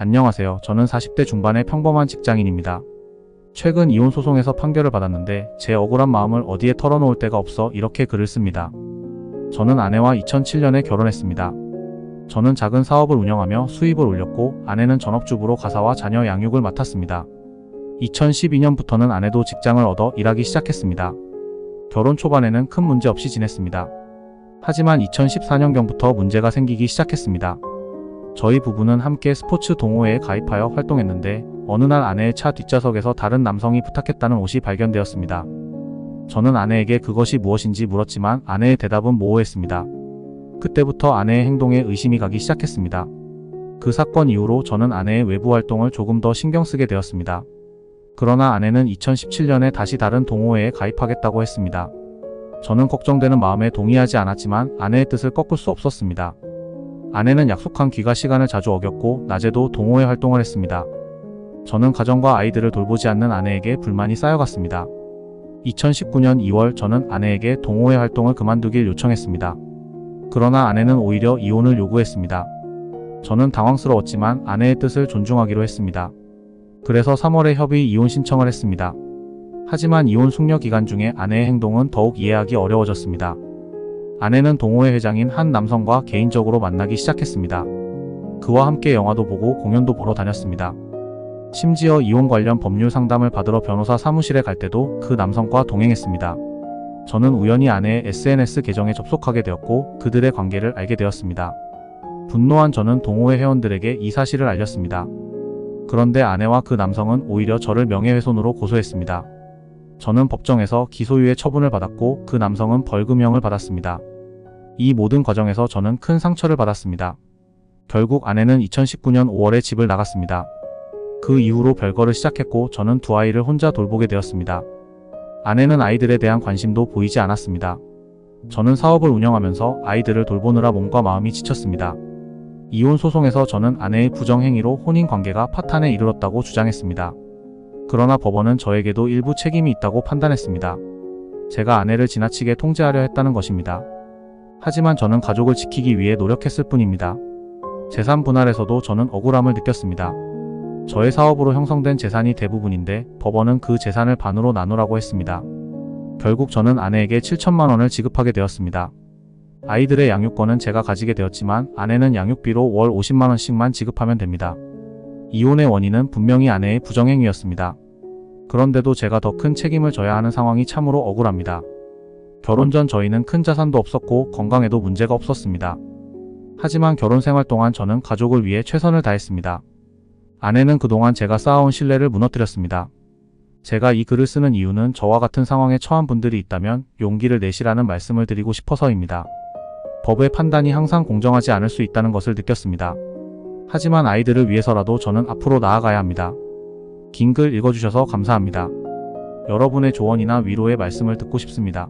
안녕하세요. 저는 40대 중반의 평범한 직장인입니다. 최근 이혼 소송에서 판결을 받았는데 제 억울한 마음을 어디에 털어놓을 데가 없어 이렇게 글을 씁니다. 저는 아내와 2007년에 결혼했습니다. 저는 작은 사업을 운영하며 수입을 올렸고 아내는 전업주부로 가사와 자녀 양육을 맡았습니다. 2012년부터는 아내도 직장을 얻어 일하기 시작했습니다. 결혼 초반에는 큰 문제 없이 지냈습니다. 하지만 2014년경부터 문제가 생기기 시작했습니다. 저희 부부는 함께 스포츠 동호회에 가입하여 활동했는데 어느 날 아내의 차 뒷좌석에서 다른 남성이 부탁했다는 옷이 발견되었습니다. 저는 아내에게 그것이 무엇인지 물었지만 아내의 대답은 모호했습니다. 그때부터 아내의 행동에 의심이 가기 시작했습니다. 그 사건 이후로 저는 아내의 외부 활동을 조금 더 신경 쓰게 되었습니다. 그러나 아내는 2017년에 다시 다른 동호회에 가입하겠다고 했습니다. 저는 걱정되는 마음에 동의하지 않았지만 아내의 뜻을 꺾을 수 없었습니다. 아내는 약속한 귀가 시간을 자주 어겼고 낮에도 동호회 활동을 했습니다. 저는 가정과 아이들을 돌보지 않는 아내에게 불만이 쌓여갔습니다. 2019년 2월 저는 아내에게 동호회 활동을 그만두길 요청했습니다. 그러나 아내는 오히려 이혼을 요구했습니다. 저는 당황스러웠지만 아내의 뜻을 존중하기로 했습니다. 그래서 3월에 협의 이혼 신청을 했습니다. 하지만 이혼 숙려 기간 중에 아내의 행동은 더욱 이해하기 어려워졌습니다. 아내는 동호회 회장인 한 남성과 개인적으로 만나기 시작했습니다. 그와 함께 영화도 보고 공연도 보러 다녔습니다. 심지어 이혼 관련 법률 상담을 받으러 변호사 사무실에 갈 때도 그 남성과 동행했습니다. 저는 우연히 아내의 SNS 계정에 접속하게 되었고 그들의 관계를 알게 되었습니다. 분노한 저는 동호회 회원들에게 이 사실을 알렸습니다. 그런데 아내와 그 남성은 오히려 저를 명예훼손으로 고소했습니다. 저는 법정에서 기소유예 처분을 받았고 그 남성은 벌금형을 받았습니다. 이 모든 과정에서 저는 큰 상처를 받았습니다. 결국 아내는 2019년 5월에 집을 나갔습니다. 그 이후로 별거를 시작했고 저는 두 아이를 혼자 돌보게 되었습니다. 아내는 아이들에 대한 관심도 보이지 않았습니다. 저는 사업을 운영하면서 아이들을 돌보느라 몸과 마음이 지쳤습니다. 이혼 소송에서 저는 아내의 부정행위로 혼인관계가 파탄에 이르렀다고 주장했습니다. 그러나 법원은 저에게도 일부 책임이 있다고 판단했습니다. 제가 아내를 지나치게 통제하려 했다는 것입니다. 하지만 저는 가족을 지키기 위해 노력했을 뿐입니다. 재산 분할에서도 저는 억울함을 느꼈습니다. 저의 사업으로 형성된 재산이 대부분인데 법원은 그 재산을 반으로 나누라고 했습니다. 결국 저는 아내에게 7천만 원을 지급하게 되었습니다. 아이들의 양육권은 제가 가지게 되었지만 아내는 양육비로 월 50만 원씩만 지급하면 됩니다. 이혼의 원인은 분명히 아내의 부정행위였습니다. 그런데도 제가 더 큰 책임을 져야 하는 상황이 참으로 억울합니다. 결혼 전 저희는 큰 자산도 없었고 건강에도 문제가 없었습니다. 하지만 결혼 생활 동안 저는 가족을 위해 최선을 다했습니다. 아내는 그동안 제가 쌓아온 신뢰를 무너뜨렸습니다. 제가 이 글을 쓰는 이유는 저와 같은 상황에 처한 분들이 있다면 용기를 내시라는 말씀을 드리고 싶어서입니다. 법의 판단이 항상 공정하지 않을 수 있다는 것을 느꼈습니다. 하지만 아이들을 위해서라도 저는 앞으로 나아가야 합니다. 긴 글 읽어주셔서 감사합니다. 여러분의 조언이나 위로의 말씀을 듣고 싶습니다.